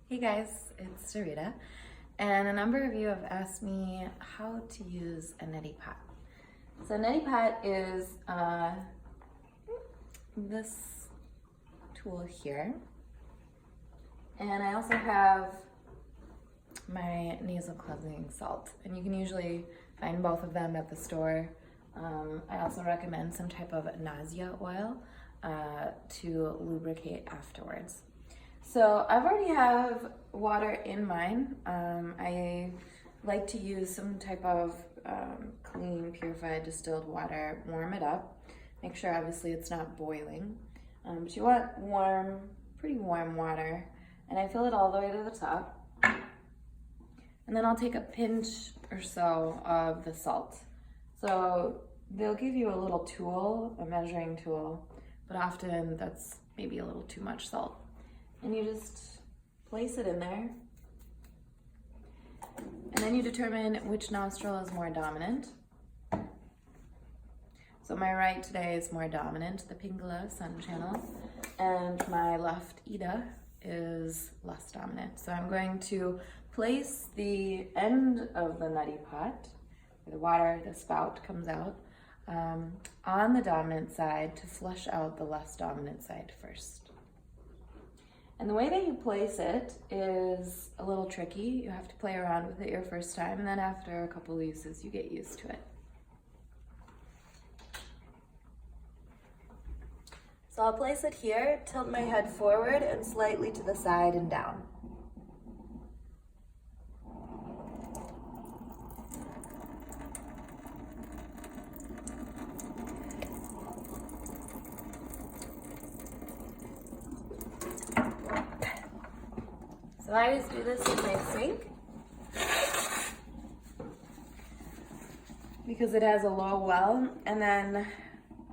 Hey guys, it's Serita, and a number of you have asked me how to use a neti pot. So neti pot is this tool here, and I also have my nasal cleansing salt, and you can usually find both of them at the store. I also recommend some type of nausea oil to lubricate afterwards. So I've already have water in mine. I like to use some type of clean, purified, distilled water, warm it up. Make sure obviously it's not boiling. But you want warm, pretty warm water. And I fill it all the way to the top. And then I'll take a pinch or so of the salt. So they'll give you a little tool, a measuring tool, but often that's maybe a little too much salt. And you just place it in there. And then you determine which nostril is more dominant. So my right today is more dominant, the Pingala sun channel, and my left Ida is less dominant. So I'm going to place the end of the neti pot, where the water, the spout comes out, on the dominant side to flush out the less dominant side first. And the way that you place it is a little tricky. You have to play around with it your first time, and then after a couple of uses, you get used to it. So I'll place it here, tilt my head forward and slightly to the side and down. So I always do this in my sink because it has a low well, and then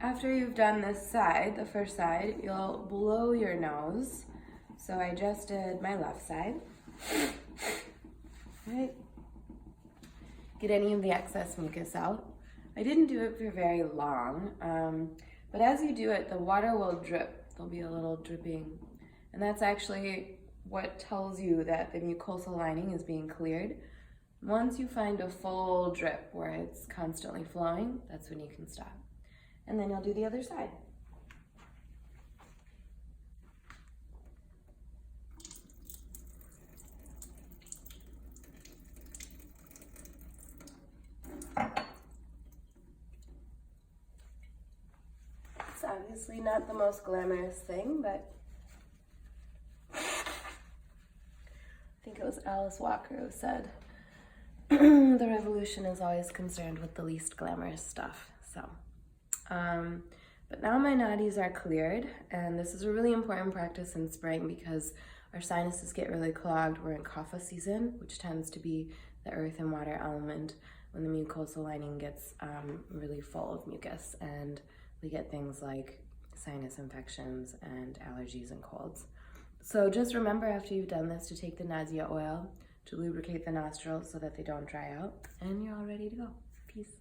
after you've done this side, the first side, you'll blow your nose. So I just did my left side. Right. Get any of the excess mucus out. I didn't do it for very long, but as you do it, the water will drip. There'll be a little dripping, and that's actually what tells you that the mucosal lining is being cleared. Once you find a full drip where it's constantly flowing, that's when you can stop. And then you'll do the other side. It's obviously not the most glamorous thing, but I think it was Alice Walker who said, the revolution is always concerned with the least glamorous stuff. So, but now my nadis are cleared, and this is a really important practice in spring because our sinuses get really clogged. We're in kapha season, which tends to be the earth and water element when the mucosal lining gets really full of mucus, and we get things like sinus infections and allergies and colds. So just remember after you've done this to take the nausea oil to lubricate the nostrils so that they don't dry out, and you're all ready to go. Peace.